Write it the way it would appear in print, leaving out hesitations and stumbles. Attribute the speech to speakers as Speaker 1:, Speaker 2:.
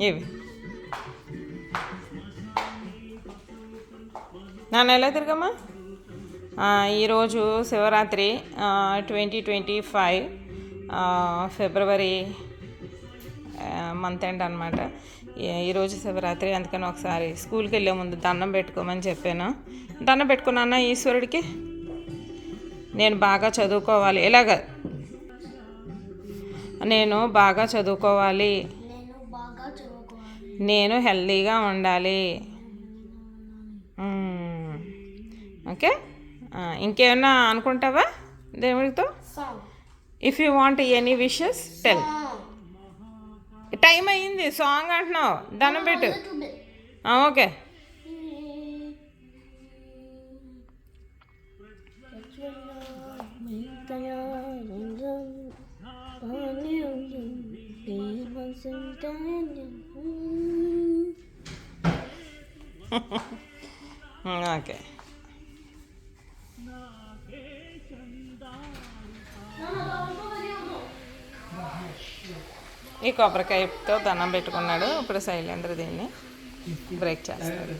Speaker 1: ఇవి నాన్న ఎలా తిరగమ్మా. ఈరోజు శివరాత్రి 2025 ఫిబ్రవరి మంత్ ఎండ్ అనమాట. ఈరోజు శివరాత్రి, అందుకని ఒకసారి స్కూల్కి వెళ్ళే ముందు దండం పెట్టుకోమని చెప్పాను. దండం పెట్టుకున్నాను ఈశ్వరుడికి. నేను బాగా చదువుకోవాలి, నేను బాగా చదువుకోవాలి, నేను హెల్తీగా ఉండాలి. ఓకే, ఇంకేమన్నా అనుకుంటావా దేవుడితో? If you want any wishes tell. Time అయ్యింది, సాంగ్ అంటున్నావు, దండం పెట్టు. ఓకే. ఓకే, ఈ కొబ్బరికాయతో దండం పెట్టుకున్నాడు. ఇప్పుడు శైలేంద్ర దీన్ని బ్రేక్ చేస్తాడు.